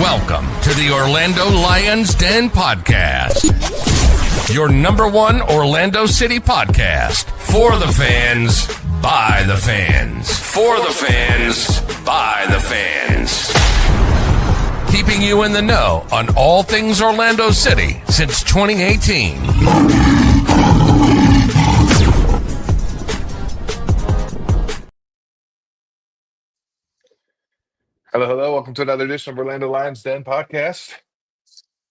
Welcome to the Orlando Lions Den Podcast, your number one Orlando City podcast. For the fans, by the fans. For the fans, by the fans. Keeping you in the know on all things Orlando City since 2018. Hello. Welcome to another edition of Orlando Lions Den Podcast.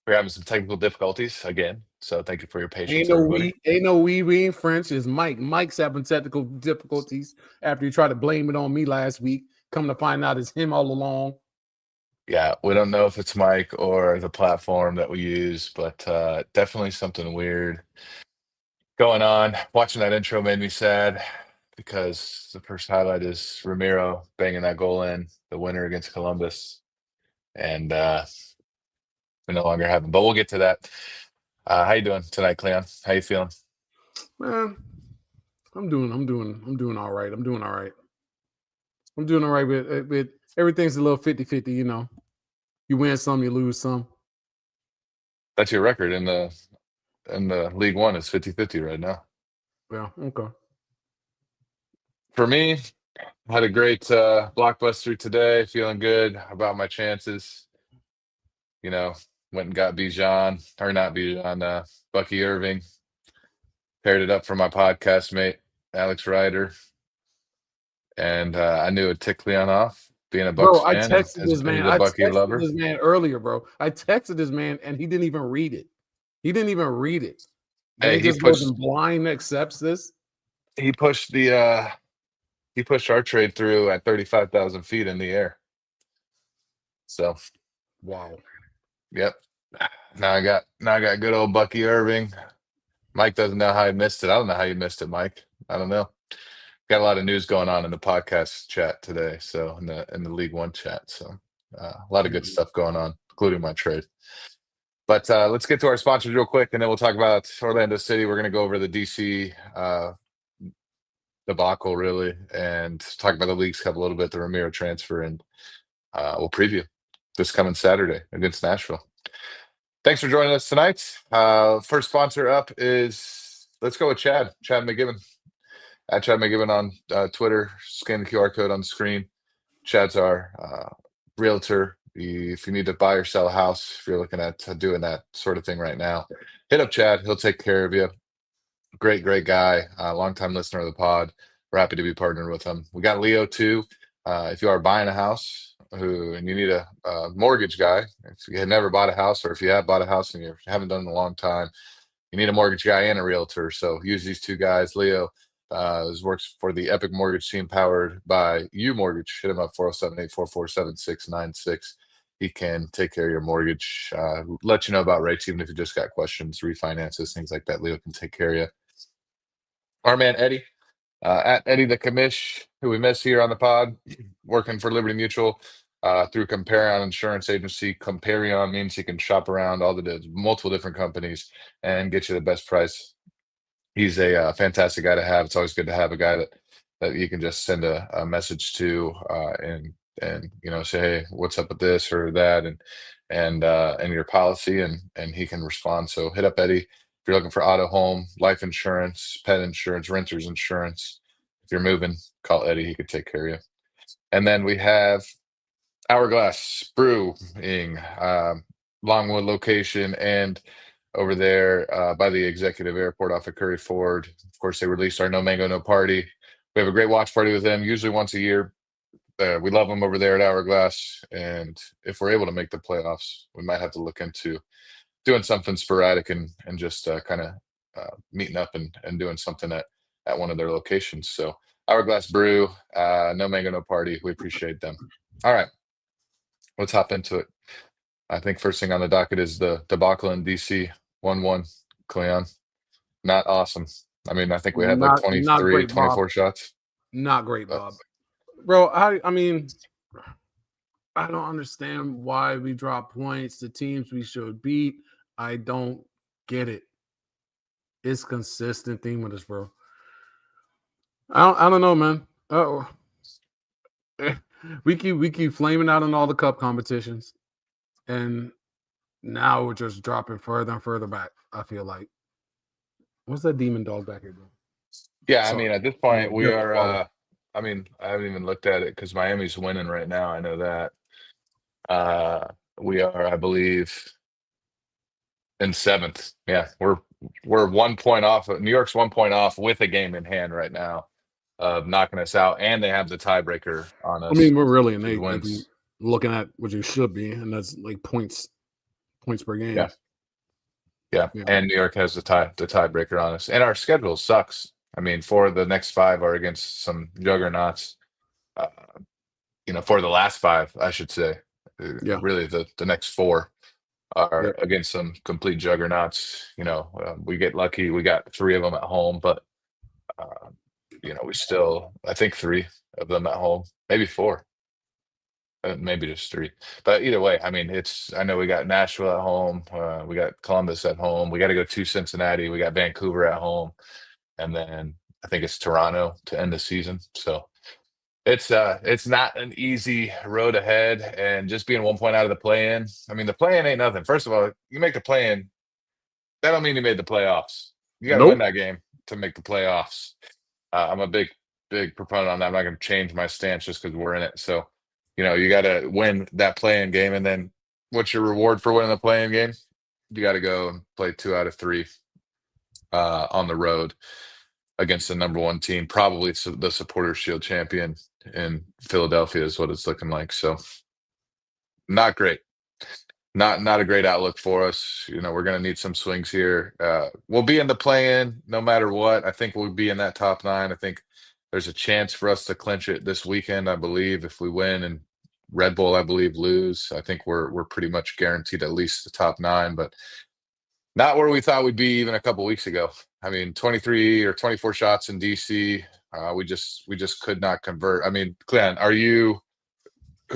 We're having some technical difficulties again, so thank you for your patience, everybody. We ain't French. It's Mike. Mike's having technical difficulties after he tried to blame it on me last week. Come to find out it's him all along. Yeah, we don't know if it's Mike or the platform that we use, but definitely something weird going on. Watching that intro made me sad because the first highlight is Ramiro banging that goal in, the winner against Columbus, and we no longer have him. But we'll get to that. How you doing tonight, Cleon? How you feeling? Man, I'm doing all right. I'm doing all right with everything's a little 50-50, you know. You win some, you lose some. That's your record in the League One is 50-50 right now. Yeah, okay. For me, I had a great blockbuster today. Feeling good about my chances. You know, went and got Bucky Irving. Paired it up for my podcast mate, Alex Ryder. And I knew it'd tick Leon off, being a Bucks Bro, I fan. texted this man. I Bucky texted lover. this man earlier, bro. I texted this man and he didn't even read it. Hey, he just wasn't blind accepts this. He pushed our trade through at 35,000 feet in the air. So, wow. Yep. Now I got good old Bucky Irving. Mike doesn't know how he missed it. I don't know how you missed it, Mike. I don't know. Got a lot of news going on in the podcast chat today. So in the League One chat. So a lot of good stuff going on, including my trade. But let's get to our sponsors real quick, and then we'll talk about Orlando City. We're going to go over the DC debacle, really, and talk about the Leagues Cup a little bit, the Ramiro transfer, and we'll preview this coming Saturday against Nashville. Thanks for joining us tonight. First sponsor up is, let's go with Chad McGibbon. At Chad McGibbon on Twitter. Scan the QR code on the screen. Chad's our realtor. If you need to buy or sell a house, if you're looking at doing that sort of thing right now, hit up Chad. He'll take care of you. Great guy. Longtime listener of the pod. We're happy to be partnered with him. We got Leo too. If you are buying a house and you need a mortgage guy, if you have never bought a house, or if you have bought a house and you haven't done it in a long time, you need a mortgage guy and a realtor. So use these two guys. Leo works for the Epic Mortgage team powered by U Mortgage. Hit him up 407-844-7696. He can take care of your mortgage, let you know about rates, even if you just got questions, refinances, things like that. Leo can take care of you. Our man Eddie, at Eddie the Commish, who we miss here on the pod, working for Liberty Mutual through Comparion Insurance Agency. Comparion means he can shop around all the multiple different companies and get you the best price. He's a fantastic guy to have. It's always good to have a guy that you can just send a message to and you know, say, hey, what's up with this or that, and your policy, and he can respond. So hit up Eddie if you're looking for auto, home, life insurance, pet insurance, renters insurance. If you're moving, call Eddie. He could take care of you. And then we have Hourglass Brewing, Longwood location, and over there by the executive airport off of Curry Ford. Of course, they released our No Mango, No Party. We have a great watch party with them, usually once a year. We love them over there at Hourglass. And if we're able to make the playoffs, we might have to look into doing something sporadic and just kind of meeting up and doing something at one of their locations. So Hourglass Brew, No Mango, No Party. We appreciate them. All right, let's hop into it. I think first thing on the docket is the debacle in DC. 1-1, Cleon. Not awesome. I mean, I think we had like 23, 24 shots. Not great, Bob. Bro, I mean, I don't understand why we drop points to teams we should beat. I don't get it. It's consistent theme with us, bro. I don't know, man. We keep flaming out in all the cup competitions. and now we're just dropping further and further back. I feel like what's that demon dog back here doing? Yeah, I Sorry, mean, at this yeah, point, we different are. color. I mean, I haven't even looked at it because Miami's winning right now. I know that. Uh, we are, I believe, in seventh. Yeah, we're 1 point off. New York's 1 point off with a game in hand right now of knocking us out, and they have the tiebreaker on I mean, us. we're really an Two 8 if you wins. looking at what you should be, and that's like points per Yeah, game. yeah, Yeah, and New York has the tiebreaker on us, and our schedule sucks. I mean, for the next five are against some juggernauts. Uh, for the last five, I should say. yeah, Really, the next four yeah. are against some complete juggernauts. We get lucky. We got three of them at home, but uh, we still, I think three of them at home, maybe four, maybe just three. But either way, I mean, I know we got Nashville at home. We got Columbus at home. We got to go to Cincinnati. We got Vancouver at home. And then I think it's Toronto to end the season. So it's not an easy road ahead, and just being 1 point out of the play-in. I mean, the play-in ain't nothing. First of all, you make the play-in, that don't mean you made the playoffs. You got to win Nope. that game to make the playoffs. I'm a big proponent on that. I'm not going to change my stance just because we're in it. So, you got to win that play-in game, and then what's your reward for winning the play-in game? You got to go and play 2 out of 3 on the road against the number one team, probably the Supporters Shield champion in Philadelphia is what it's looking like. So not great. Not a great outlook for us. We're going to need some swings here. We'll be in the play-in no matter what. I think we'll be in that top 9. I think there's a chance for us to clinch it this weekend, I believe, if we win, and Red Bull, I believe, lose. I think we're pretty much guaranteed at least the top 9, but not where we thought we'd be even a couple weeks ago. I mean, 23 or 24 shots in DC. We just could not convert. I mean, Glenn, who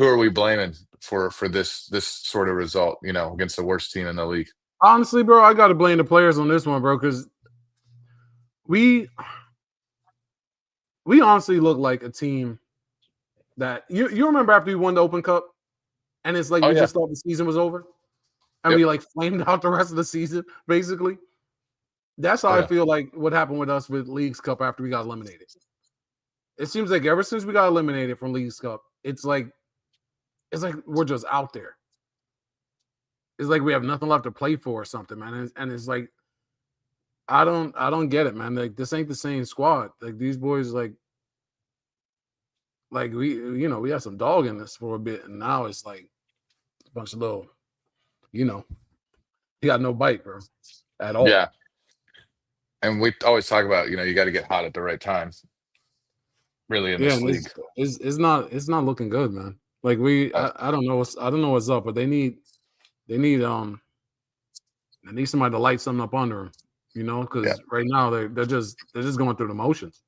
are we blaming for this sort of result, against the worst team in the league? Honestly, bro, I got to blame the players on this one, bro, because we honestly look like a team that you remember after we won the Open Cup, and it's like Oh we yeah. just thought the season was over, and Yep. we like flamed out the rest of the season, basically. That's how Oh I yeah. feel like what happened with us with Leagues Cup after we got eliminated. It seems like ever since we got eliminated from Leagues Cup, it's like we're just out there. It's like we have nothing left to play for or something, man. And it's like I don't get it, man. Like this ain't the same squad. Like these boys, like we had some dog in this for a bit, and now it's like a bunch of little, you got no bite, bro, at all. Yeah. And we always talk about, you got to get hot at the right time, really, in Yeah, this and league. it's not looking good, man. Like Uh, I don't know what's up, but they need they need somebody to light something up under them, yeah. because right now they're just going through the motions.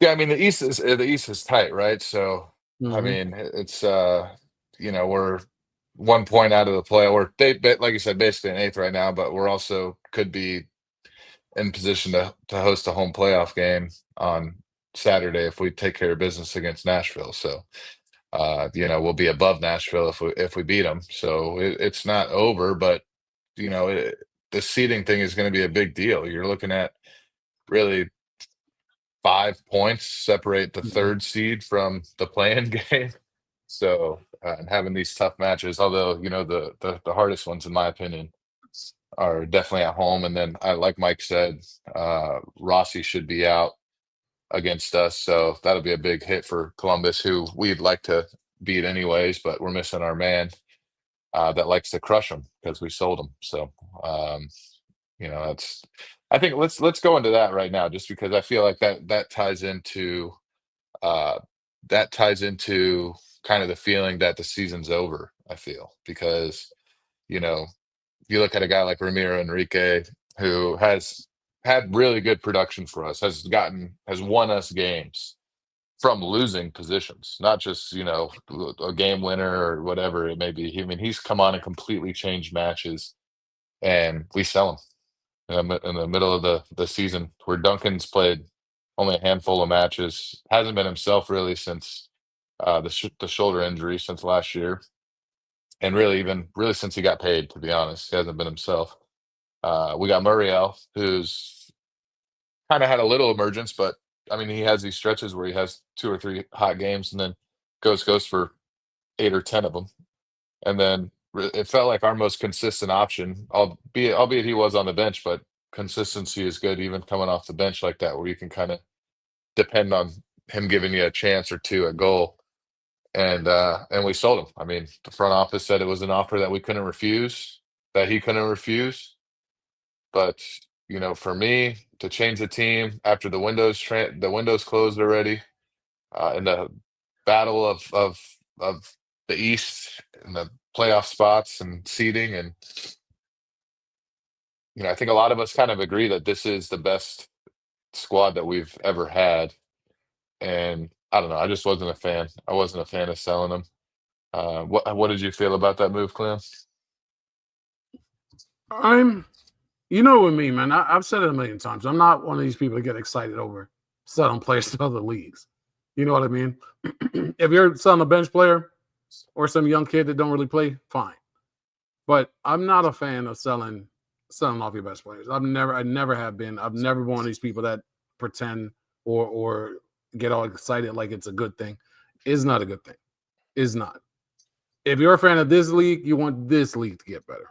Yeah, I mean the East is tight, right? So I Mm-hmm. mean it's we're 1 point out of the play. Like you said, basically an eighth right now, but we're also could be in position to host a home playoff game on Saturday if we take care of business against Nashville. So we'll be above Nashville if we beat them. So it's not over, but the seeding thing is going to be a big deal. You're looking at really 5 points separate the Mm-hmm. third seed from the play-in game. So and having these tough matches, although the hardest ones, in my opinion, are definitely at home. And then, like Mike said, Rossi should be out against us, so that'll be a big hit for Columbus, who we'd like to beat anyways, but we're missing our man that likes to crush them because we sold him. So that's. I think let's go into that right now, just because I feel like that ties into uh, kind of the feeling that the season's over. I feel because you know you look at a guy like Ramiro Enrique, who has had really good production for us, has won us games from losing positions, not just, a game winner or whatever it may be. I mean, he's come on and completely changed matches, and we sell him in the middle of the season where Duncan's played only a handful of matches, hasn't been himself really since the shoulder injury since last year. and really since he got paid, to be honest, he hasn't been himself. We got Muriel, who's kind of had a little emergence, but I mean, he has these stretches where he has 2 or 3 hot games and then goes for 8 or 10 of them. And then it felt like our most consistent option, albeit he was on the bench, but consistency is good even coming off the bench like that, where you can kind of depend on him giving you a chance or two at goal. And we sold him. I mean, the front office said it was an offer that we couldn't refuse, that he couldn't refuse. But for me to change the team after the windows closed already, in the battle of the East and the playoff spots and seeding, and I think a lot of us kind of agree that this is the best squad that we've ever had. And I don't know, I just wasn't a fan. I wasn't a fan of selling them. What did you feel about that move, Clem? You know what I mean, man. I've said it a million times. I'm not one of these people that get excited over selling players to other leagues. You know what I mean? If you're selling a bench player or some young kid that don't really play, fine. But I'm not a fan of selling off your best players. I never have been. I've never been one of these people that pretend or get all excited like it's a good thing. It's not a good thing. It's not. If you're a fan of this league, you want this league to get better.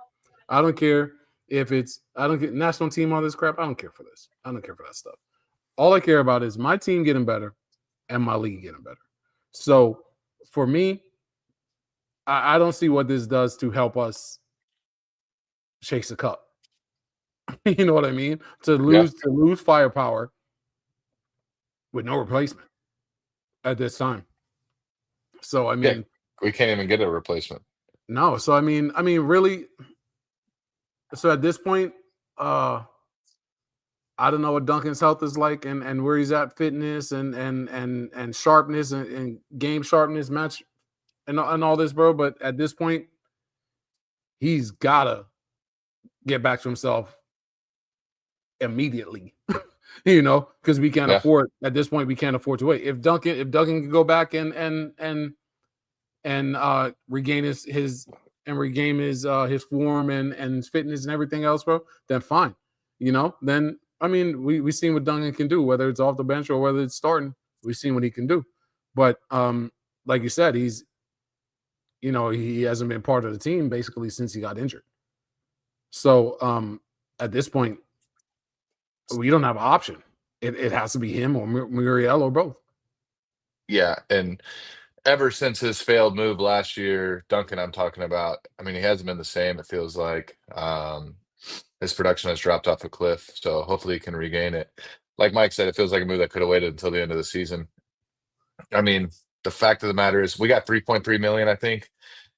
I don't care if I don't get national team, all this crap. I don't care for this. I don't care for that stuff. All I care about is my team getting better and my league getting better. So for me, I don't see what this does to help us chase a cup. You know what I mean? To lose firepower with no replacement at this time. So I mean, we can't even get a replacement. No. So I mean, really. So at this point, I don't know what Duncan's health is like and where he's at, fitness and sharpness and game sharpness, match and all this, bro. But at this point, he's gotta get back to himself immediately. Because we can't afford at this point. We can't afford to wait. If Duncan can go back and regain his form and his fitness and everything else, bro, then fine. Then I mean, we've seen what Duncan can do, whether it's off the bench or whether it's starting. We've seen what he can do. But like you said, he hasn't been part of the team basically since he got injured. So at this point, we don't have an option. It has to be him or Muriel or both. Yeah, and ever since his failed move last year, Duncan, I'm talking about, I mean, he hasn't been the same, it feels like. His production has dropped off a cliff, so hopefully he can regain it. Like Mike said, it feels like a move that could have waited until the end of the season. I mean, the fact of the matter is we got $3.3 million, I think,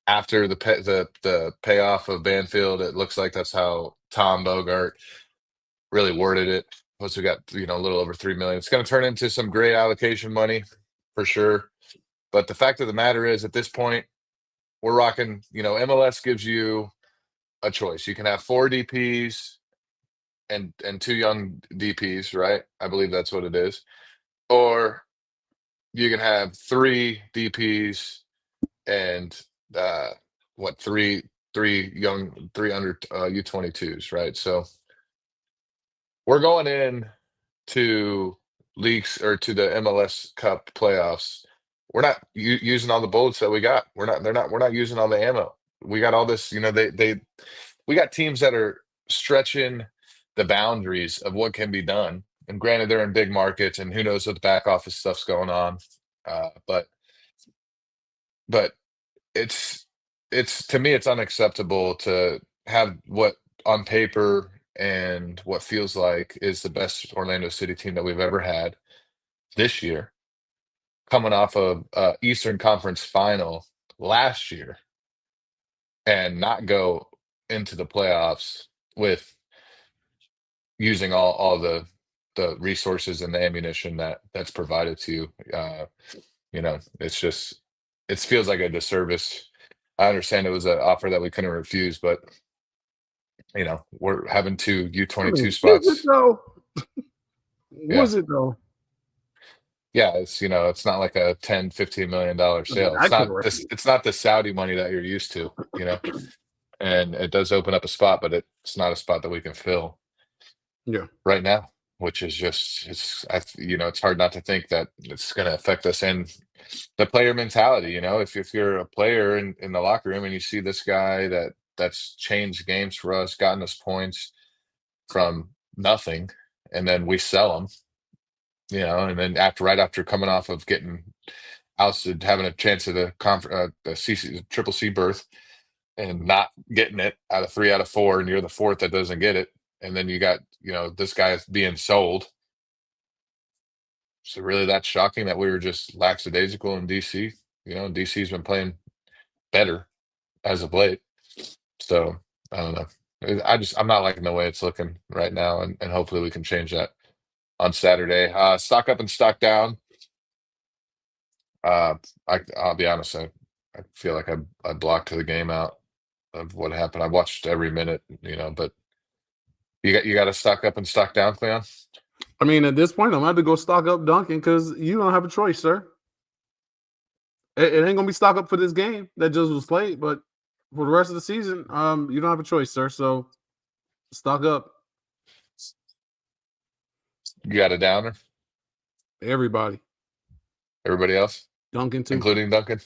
after the payoff of Banfield. It looks like that's how Tom Bogart really worded it. Plus we got a little over $3 million. It's going to turn into some great allocation money for sure. But the fact of the matter is, at this point, we're rocking. MLS gives you a choice. You can have 4 DPs and 2 young DPs, right? I believe that's what it is. Or you can have 3 DPs and 3 under U22s, right? So we're going in to leagues or to the MLS Cup playoffs. We're not using all the bullets that we got. We're not using all the ammo. We got all this, we got teams that are stretching the boundaries of what can be done. And granted, they're in big markets, and who knows what the back office stuff's going on. But it's to me, it's unacceptable to have what on paper and what feels like is the best Orlando City team that we've ever had this year, coming off of Eastern Conference final last year, and not go into the playoffs with using all the resources and the ammunition that's provided to you. It's just, it feels like a disservice. I understand it was an offer that we couldn't refuse, but we're having 2 U22 spots. Was it though? Yeah, it's not like a 10, $15 million sale. It's That's not correct. this. It's not the Saudi money that you're used to. And it does open up a spot, but it's not a spot that we can fill Yeah. right now, which is just it's hard not to think that it's going to affect us and the player mentality. If you're a player in the locker room and you see this guy that's changed games for us, gotten us points from nothing, and then we sell him, and then right after coming off of getting ousted, having a chance at the triple C berth and not getting it out of 3 out of 4, and you're the fourth that doesn't get it, and then you got this guy is being sold. So really, that's shocking that we were just lackadaisical in DC. DC's been playing better as of late. So I don't know. I'm not liking the way it's looking right now, and hopefully we can change that on Saturday. Stock up and stock down. I'll be honest. I feel like I blocked the game out of what happened. I watched every minute, but you got to stock up and stock down, Cleon. I mean, at this point, I'm going to go stock up Duncan because you don't have a choice, sir. It ain't going to be stock up for this game that just was played, but for the rest of the season, you don't have a choice, sir. So stock up. You got a downer? Everybody. Everybody else? Duncan, too. Including Duncan?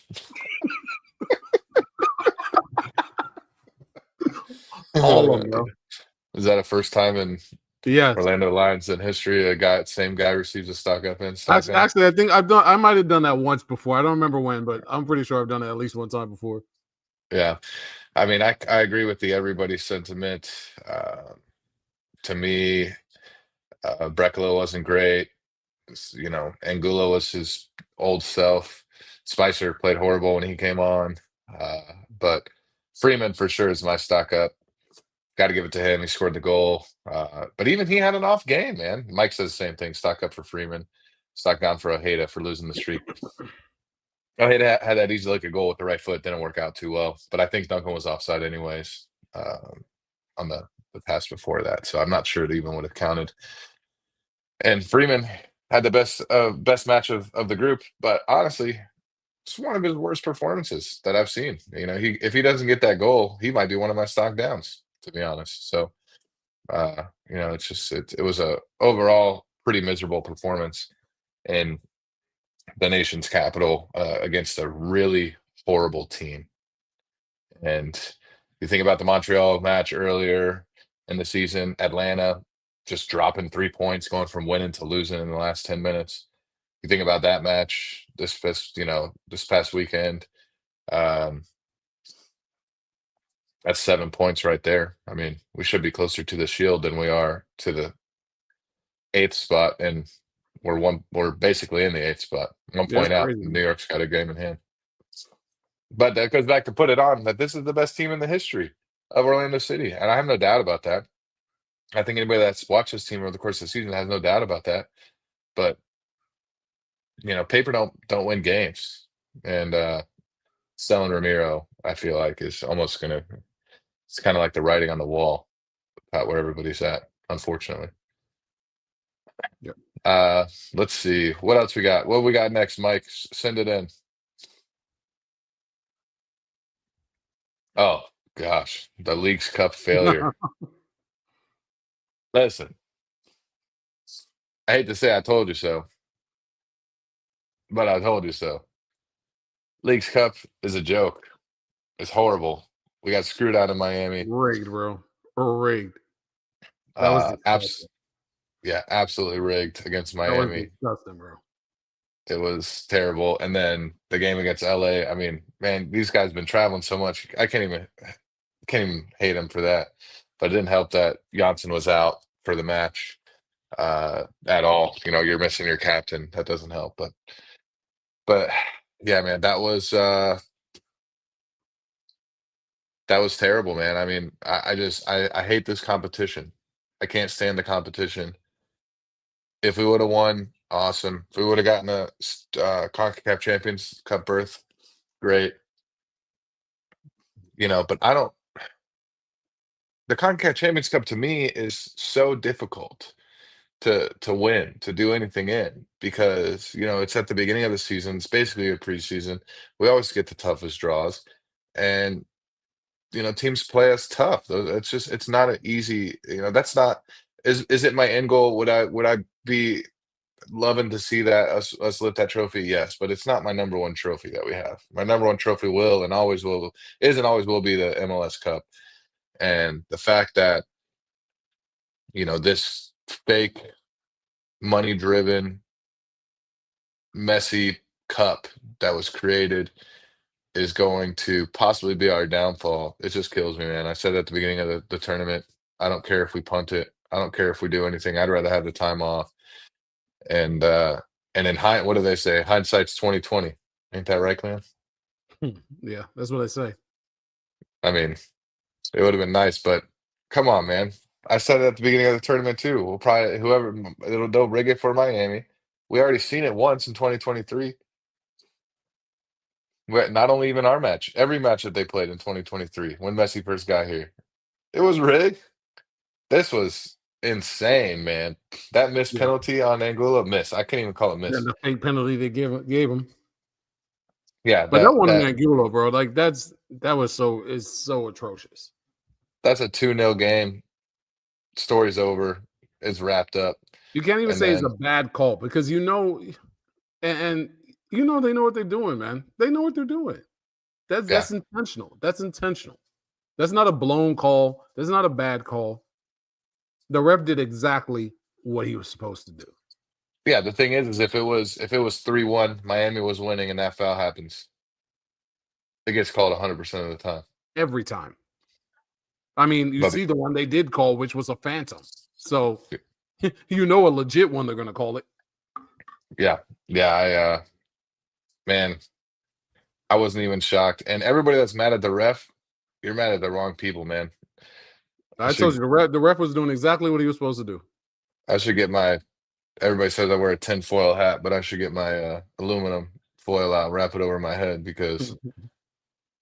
All of them, bro. Is that a first time in Yes. Orlando Lions in history same guy receives a stock up and stock down? Actually, I think I might have done that once before. I don't remember when, but I'm pretty sure I've done it at least one time before. Yeah. I mean, I agree with the everybody sentiment. To me, Brecalo wasn't great. Angulo was his old self. Spicer played horrible when he came on. But Freeman for sure is my stock up. Got to give it to him. He scored the goal. But even he had an off game, man. Mike says the same thing. Stock up for Freeman. Stock down for Ojeda for losing the streak. Ojeda had that easy look at goal with the right foot. Didn't work out too well. But I think Duncan was offside anyways on the pass before that. So I'm not sure it even would have counted. And Freeman had the best match of the group. But honestly, it's one of his worst performances that I've seen. If he doesn't get that goal, he might be one of my stock downs, to be honest. So it's just it was a overall pretty miserable performance in the nation's capital against a really horrible team. And you think about the Montreal match earlier in the season, Atlanta just dropping 3 points, going from winning to losing in the last 10 minutes. You think about that match this past weekend. That's 7 points right there. I mean, we should be closer to the Shield than we are to the 8th spot, and we're basically in the 8th spot. 1 Yeah, point that's out. crazy. New York's got a game in hand. But that goes back to put it on that this is the best team in the history of Orlando City, and I have no doubt about that. I think anybody that's watched this team over the course of the season has no doubt about that. But paper don't win games, and selling Ramiro, I feel like, is almost gonna. It's kind of like the writing on the wall about where everybody's at, unfortunately. Yep. Let's see what else we got. What we got next, Mike? Send it in. Oh gosh, the Leagues Cup failure. Listen, I hate to say I told you so, but I told you so. Leagues Cup is a joke. It's horrible. We got screwed out in Miami. Rigged, bro. Rigged. That was disgusting. Absolutely rigged against That was Miami. disgusting, bro. It was terrible. And then the game against LA. I mean, man, these guys have been traveling so much. I can't even hate them for that. But it didn't help that Janssen was out for the match at all. You're missing your captain. That doesn't help. But yeah, man, that was terrible, man. I mean, I hate this competition. I can't stand the competition. If we would have won, awesome. If we would have gotten a CONCACAF Champions Cup berth, great. But I don't. The CONCACAF Champions Cup to me is so difficult to win, to do anything in, because it's at the beginning of the season. It's basically a preseason. We always get the toughest draws, and teams play us tough. It's not an easy. That's not. Is it my end goal? Would I be loving to see that us lift that trophy? Yes, but it's not my number one trophy that we have. My number one trophy will and always will is and always will be the MLS Cup. And the fact that this fake, money driven, messy cup that was created is going to possibly be our downfall. It just kills me, man. I said at the beginning of the tournament, I don't care if we punt it. I don't care if we do anything. I'd rather have the time off. And in what do they say? Hindsight's 2020. Ain't that right, man? Yeah, that's what I say. I mean, it would have been nice, but come on, man. I said it at the beginning of the tournament too. We'll probably they'll rig it for Miami. We already seen it once in 2023. Not only even our match, every match that they played in 2023 when Messi first got here, it was rigged. This was insane, man. That missed Yeah. penalty on Anguilla, miss. I can't even call it miss. And the fake penalty they gave him. Yeah, But that one in Anguilla, bro, like is so atrocious. That's a 2-0 game. Story's over. It's wrapped up. You can't even say it's a bad call because and they know what they're doing, man. They know what they're doing. That's intentional. That's intentional. That's not a blown call. That's not a bad call. The ref did exactly what he was supposed to do. Yeah, the thing is if it was 3-1, Miami was winning and that foul happens, it gets called 100% of the time. Every time. I mean, you see the one they did call, which was a phantom. So a legit one they're gonna call it. Yeah. Yeah, man, I wasn't even shocked. And everybody that's mad at the ref, you're mad at the wrong people, man. I told you the ref was doing exactly what he was supposed to do. I should get everybody says I wear a tinfoil hat, but I should get my aluminum foil out and wrap it over my head because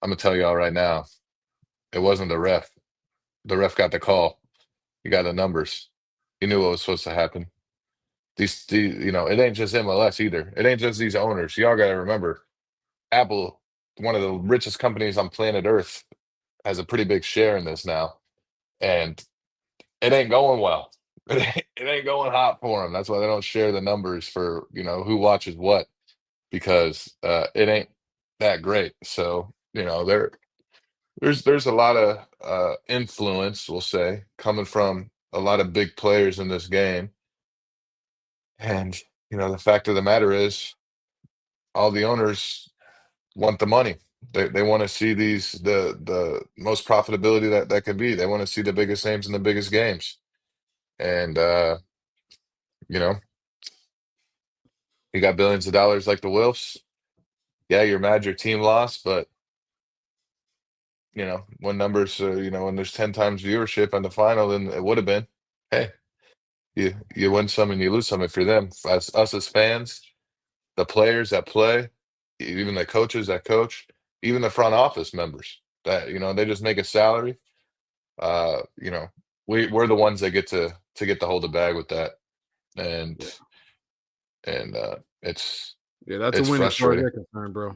I'm gonna tell y'all right now, it wasn't the ref. The ref got the call. He got the numbers. He knew what was supposed to happen. These it ain't just MLS either. It ain't just these owners. Y'all gotta remember, Apple, one of the richest companies on planet Earth, has a pretty big share in this now, and it ain't going well. It ain't going hot for them. That's why they don't share the numbers for who watches what, because it ain't that great. So there's a lot of influence, we'll say, coming from a lot of big players in this game, and the fact of the matter is, all the owners want the money. They want to see the most profitability that can be. They want to see the biggest names in the biggest games, and you got billions of dollars like the Wilfs. Yeah, you're mad your team lost, but when numbers, when there's 10 times viewership on the final than it would have been, hey, you win some and you lose some if you're them. As us as fans, the players that play, even the coaches that coach, even the front office members that they just make a salary. We're the ones that get to hold the bag with that, and it's that's a win as far as they're concerned, bro.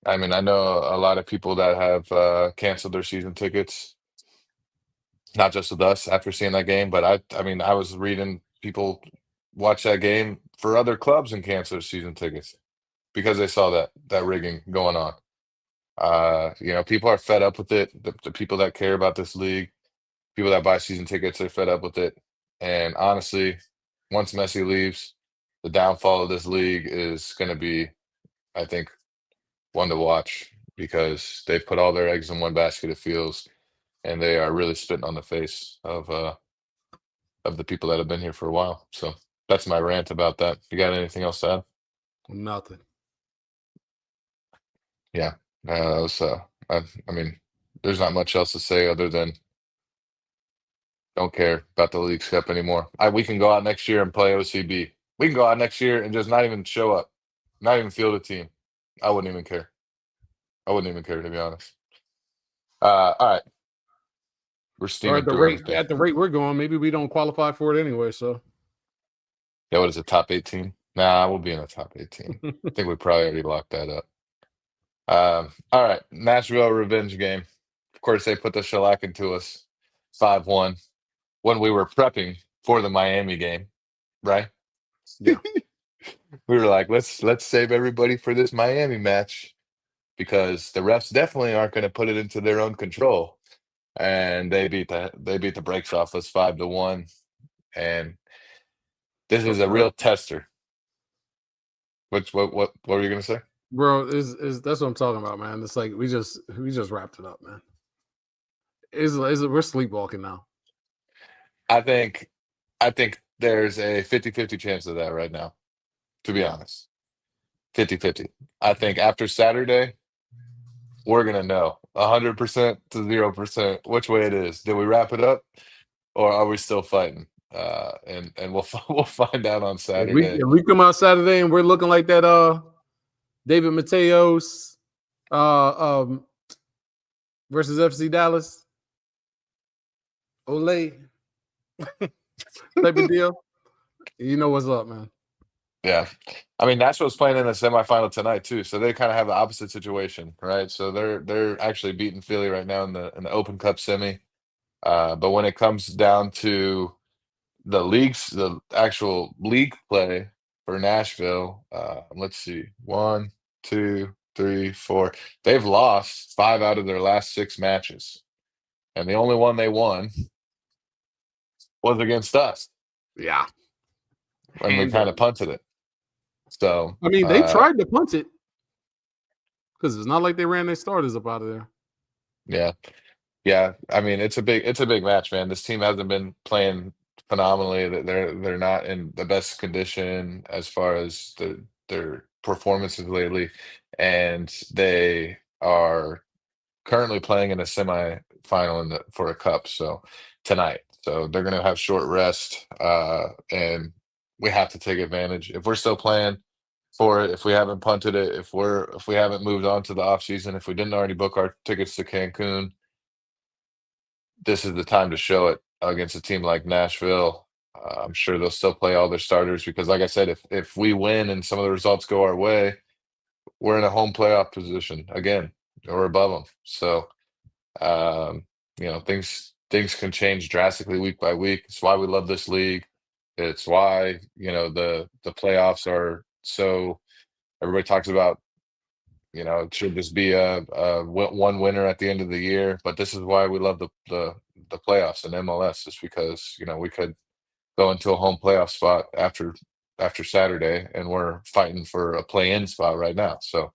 I mean, I know a lot of people that have canceled their season tickets, not just with us after seeing that game, but I mean, I was reading people watch that game for other clubs and cancel their season tickets because they saw that rigging going on. People are fed up with it. The people that care about this league, people that buy season tickets, are fed up with it. And honestly, once Messi leaves, the downfall of this league is going to be, I think, one to watch because they've put all their eggs in one basket, it feels, and they are really spitting on the face of the people that have been here for a while. So that's my rant about that. You got anything else to add? Nothing. Yeah, that was. I mean, there's not much else to say other than don't care about the Leagues Cup anymore. We can go out next year and play OCB. We can go out next year and just not even show up, not even field a team. I wouldn't even care. I wouldn't even care, to be honest. All right. We're steaming through everything. At the rate we're going, maybe we don't qualify for it anyway. So Yeah, what is it, top 18? Nah, we'll be in the top 18. I think we probably already locked that up. All right, Nashville revenge game. Of course, they put the shellacking to us 5-1 when we were prepping for the Miami game, right? Yeah. We were like, let's save everybody for this Miami match because the refs definitely aren't going to put it into their own control. And they beat the brakes off us 5-1. And this is a real tester. What were you gonna say? Bro, is that's what I'm talking about, man. It's like we just wrapped it up, man. We're sleepwalking now. I think there's a 50-50 chance of that right now, to be Yeah. honest. 50-50. I think after Saturday, we're gonna know 100% to 0% which way it is. Did we wrap it up or are we still fighting? And we'll find out on Saturday. If we come out Saturday and we're looking like that David Mateos versus FC Dallas Ole type of deal, you know what's up, man. Yeah. I mean, Nashville's playing in the semifinal tonight too, so they kind of have the opposite situation, right? So they're actually beating Philly right now in the Open Cup semi. But when it comes down to the actual league play for Nashville, let's see, 1, 2, 3, 4. They've lost 5 out of their last 6 matches, and the only one they won was against us, Yeah. and we kind of punted it. So I mean, they tried to punt it because it's not like they ran their starters up out of there. yeah. Yeah, I mean it's a big match, man. This team hasn't been playing phenomenally. They're not in the best condition as far as their performances lately, and they are currently playing in a semifinal for a cup. So tonight, so they're gonna have short rest, and we have to take advantage. If we're still playing for it, if we haven't punted it, if we haven't moved on to the off season, if we didn't already book our tickets to Cancun, this is the time to show it against a team like Nashville. I'm sure they'll still play all their starters because, like I said, if we win and some of the results go our way, we're in a home playoff position again, or above them. So, um, things can change drastically week by week. It's why we love this league. It's why the playoffs are so. Everybody talks about it should just be one winner at the end of the year. But this is why we love the playoffs and MLS, is because we could go into a home playoff spot after Saturday, and we're fighting for a play-in spot right now. So,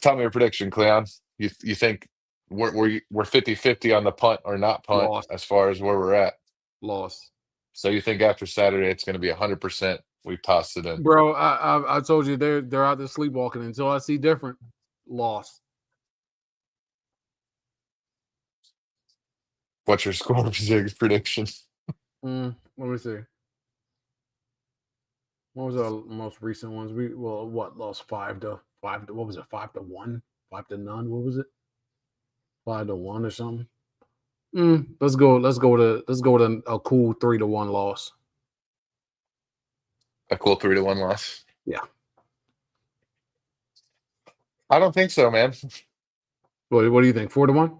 tell me your prediction, Cleon. You think we're 50-50 on the punt or not punt Loss. as far as where we're at? Loss. So you think after Saturday it's going to be 100%? We tossed it in. Bro, I told you they're out there sleepwalking until I see different. Loss. What's your score prediction? Let me see. What was our most recent ones? We lost 5-5 to what was it? 5-1, 5-0. What was it? 5-1 or something. Let's go to a cool 3-1 loss. A cool 3-1 loss. Yeah. I don't think so, man. What do you think? 4-1?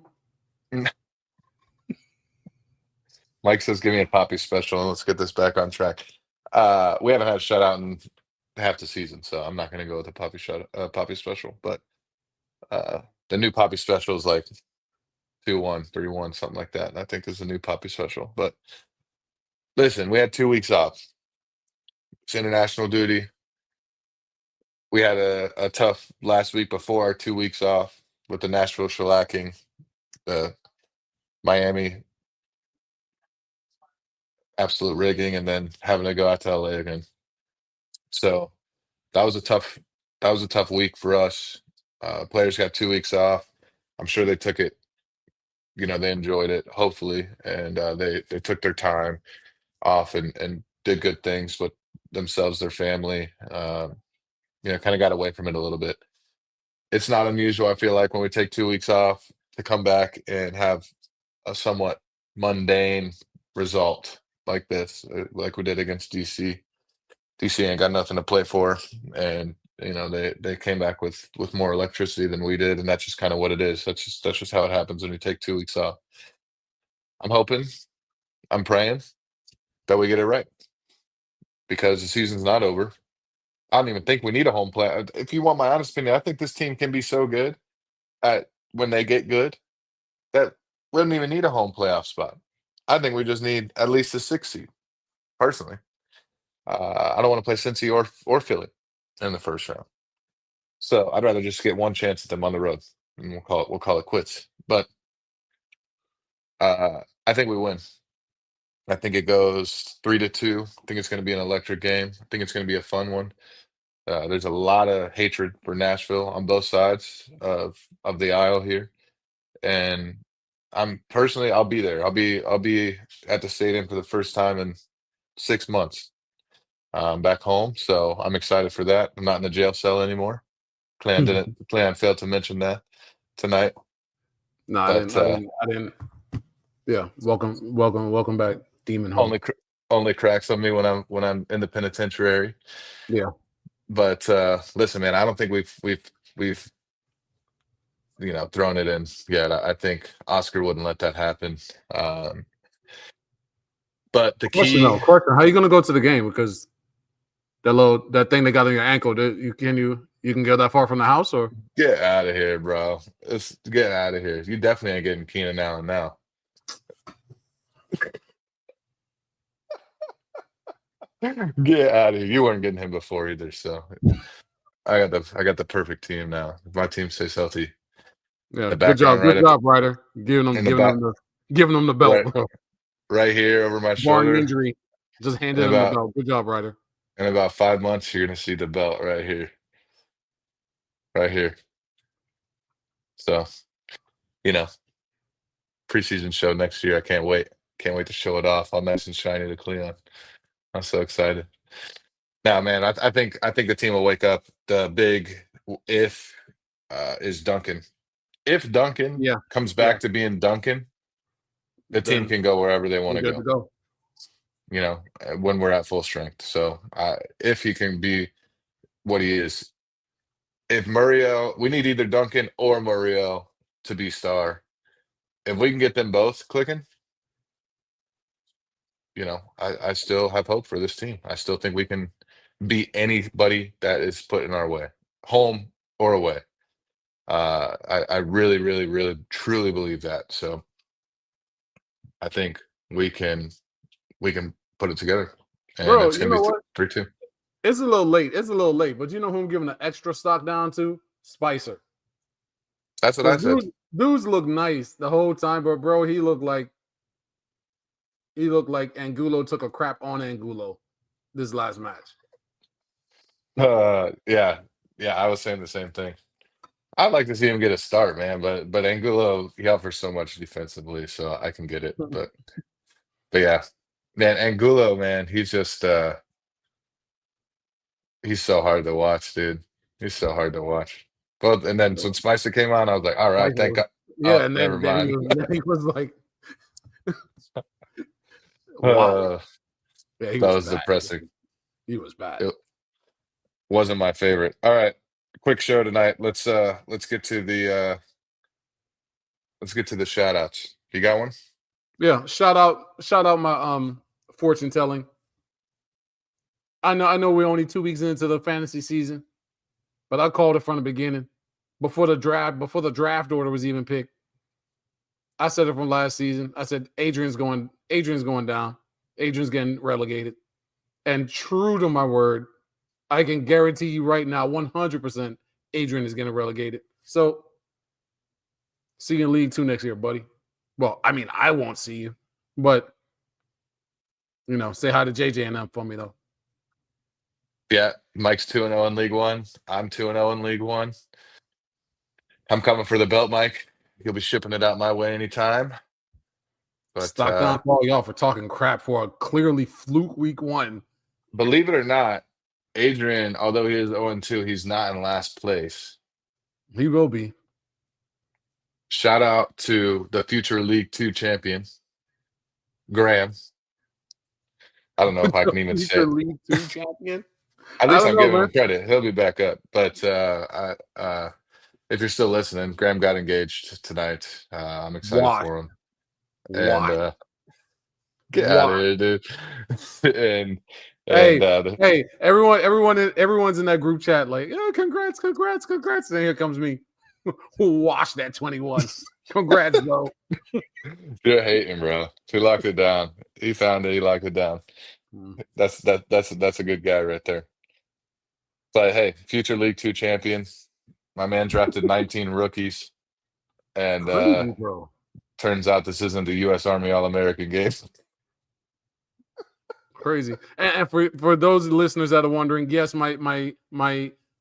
Mike says, "Give me a Poppy special, and let's get this back on track." We haven't had a shutout in half the season, so I'm not going to go with the Poppy special. But the new Poppy special is like 2-1, 3-1, something like that. And I think there's a new Poppy special. But listen, we had 2 weeks off. It's international duty. We had a tough last week before our 2 weeks off with the Nashville shellacking, the Miami absolute rigging, and then having to go out to LA again. So that was a tough week for us. Players got 2 weeks off. I'm sure they took it. They enjoyed it, hopefully, and they took their time off and did good things with themselves, their family. Kind of got away from it a little bit. It's not unusual, I feel like, when we take 2 weeks off to come back and have a somewhat mundane result like this, like we did against DC. DC ain't got nothing to play for, and they came back with more electricity than we did, and that's just kind of what it is. That's just how it happens when you take 2 weeks off. I'm hoping, I'm praying that we get it right because the season's not over. I don't even think we need a home play. If you want my honest opinion, I think this team can be so good at when they get good that we don't even need a home playoff spot. I think we just need at least a 6 seed. Personally, I don't want to play Cincy or Philly in the first round, so I'd rather just get one chance at them on the road, and we'll call it quits. But I think we win. I think it goes 3-2. I think it's going to be an electric game. I think it's going to be a fun one. There's a lot of hatred for Nashville on both sides of the aisle here, and I'll be there. I'll be at the stadium for the first time in 6 months, back home. So I'm excited for that. I'm not in the jail cell anymore. Clan failed to mention that tonight. No, But I didn't. Yeah, welcome back, Demon Home. only cracks on me when I'm in the penitentiary. Yeah. But listen, man, I don't think we've thrown it in yet. I think Oscar wouldn't let that happen. But the Question, key, how are you gonna go to the game? Because that thing they got on your ankle, you can go that far from the house, or get out of here, bro. Get out of here. You definitely ain't getting Keenan Allen now. Get out of here. You weren't getting him before either, so I got the perfect team now. If my team stays healthy. yeah, The good job, background Ryder, giving them the belt, right, bro. right here over my Barring shoulder. injury, just handed him the belt. Good job, Ryder. In about 5 months, you're gonna see the belt right here. Right here. So, preseason show next year. I can't wait. Can't wait to show it off all nice and shiny to Cleon. I'm so excited. Now, man, I think the team will wake up. The big if is Duncan. If Duncan comes back to being Duncan, the team can go wherever they want to go. When we're at full strength. So if he can be what he is, if Muriel, we need either Duncan or Muriel to be star. If we can get them both clicking, I still have hope for this team. I still think we can beat anybody that is put in our way, home or away. I really, really, really, truly believe that. So I think we can put it together, and Bro, it's gonna be 3-2. It's a little late. But you know who I'm giving an extra stock down to? Spicer. That's what I said. Dudes look nice the whole time, but bro, he looked like Angulo took a crap on Angulo this last match. Yeah, I was saying the same thing. I'd like to see him get a start, man, but Angulo, he offers so much defensively, so I can get it. But yeah, man, Angulo, man, he's just he's so hard to watch, dude. He's so hard to watch. Well, and then when Spicer came on, I was like, all right, thank God. Yeah, and never mind. He was like, wow. Yeah, that was depressing. He was bad. It wasn't my favorite. All right, quick show tonight. Let's get to the shout outs. You got one? Yeah, shout out my fortune telling. I know we're only 2 weeks into the fantasy season, but I called it from the beginning, before the draft order was even picked. I said it from last season. I said Adrian's going down. Adrian's getting relegated. And true to my word, I can guarantee you right now, 100%, Adrian is getting relegated. So, see you in League 2 next year, buddy. Well, I mean, I won't see you, but say hi to JJ and them for me, though. Yeah, Mike's 2-0 in League 1. I'm 2-0 in League 1. I'm coming for the belt, Mike. You'll be shipping it out my way anytime. But stock down for all y'all for talking crap for a clearly fluke week 1. Believe it or not, Adrian, although he is 0-2, he's not in last place. He will be. Shout out to the future League 2 champion, Graham. I don't know if I can even say it. League 2 champion. At I least don't I'm know, giving man. him credit. He'll be back up. But if you're still listening, Graham got engaged tonight. I'm excited Why? for him. And Why? get out Why? of here, dude. and Hey, and hey, everyone's in that group chat like, yeah, congrats. And then here comes me. Wash that 21. Congrats, bro. you're hating, bro. He locked it down. He found it. He locked it down. That's a good guy right there. But hey, future League Two champion. My man drafted 19 rookies, and Crazy, bro. turns out this isn't the U.S. Army All-American game. Crazy. And for those listeners that are wondering, yes, my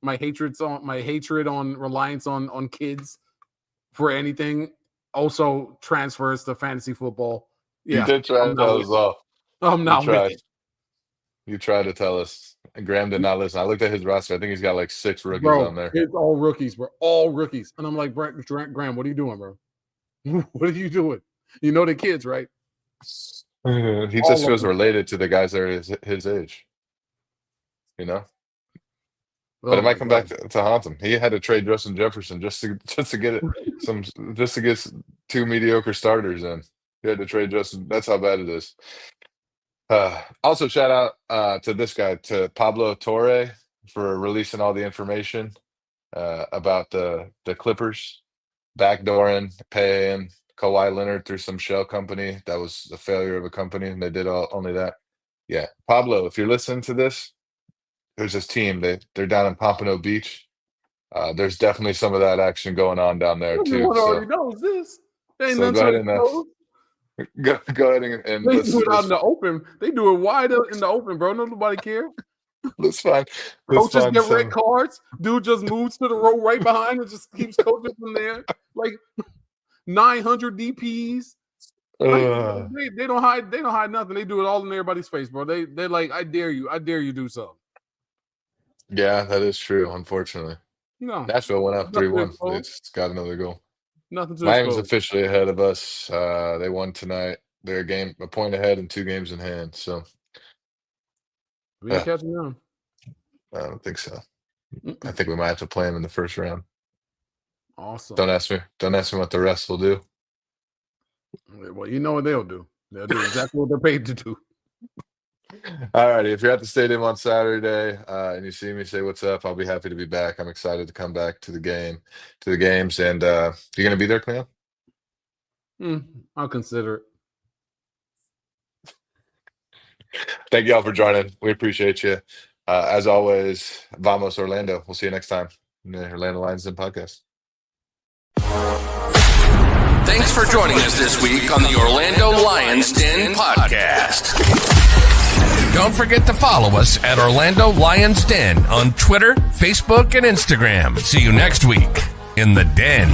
hatred on reliance on kids for anything also transfers to fantasy football. You Yeah, did try I'm to not tell with us it. all. I'm You not with tried. it. You tried to tell us. And Graham did not listen. I looked at his roster. I think he's got like 6 rookies Bro, on there. it's all rookies, bro. All rookies. And I'm like, Graham, what are you doing, bro? What are you doing? You know the kids, right? He All just of feels them. related to the guys that are his age. You know? But Oh it might my come back god. to haunt him. He had to trade Justin Jefferson just to get it just to get 2 mediocre starters in. He had to trade Justin. That's how bad it is. Also, shout out to this guy, to Pablo Torre, for releasing all the information about the Clippers backdooring, paying Kawhi Leonard through some shell company that was a failure of a company, and they did only that. Yeah, Pablo, if you're listening to this, there's this team. They're down in Pompano Beach. There's definitely some of that action going on down there too. Everyone already knows this. There ain't So nothing go to ahead and expose. go ahead and They do it out let's in the open. They do it wide in the open, bro. Nobody care. let's find Coaches get red some. cards. Dude just moves to the row right behind and just keeps coaching from there. Like 900 DPs. Like Uh, they don't hide. They don't hide nothing. They do it all in everybody's face, bro. They're like, I dare you do something. yeah, that is true. Unfortunately, No, Nashville went up nothing to 3-1. They expose. just got another goal. Nothing to Miami's expose. officially ahead of us. They won tonight. They're a point ahead and 2 games in hand. So We ain't catching them. I don't think so. I think we might have to play them in the first round. Awesome. Don't ask me what the rest will do. Well, you know what they'll do. They'll do exactly what they're paid to do. All righty. If you're at the stadium on Saturday and you see me, say what's up. I'll be happy to be back. I'm excited to come back to the games. And you're going to be there, Cleo? I'll consider it. Thank you all for joining. We appreciate you. As always, vamos Orlando. We'll see you next time in the Orlando Lions Den podcast. Thanks for joining us this week on the Orlando Lions Den podcast. Don't forget to follow us at Orlando Lions Den on Twitter, Facebook, and Instagram. See you next week in the Den.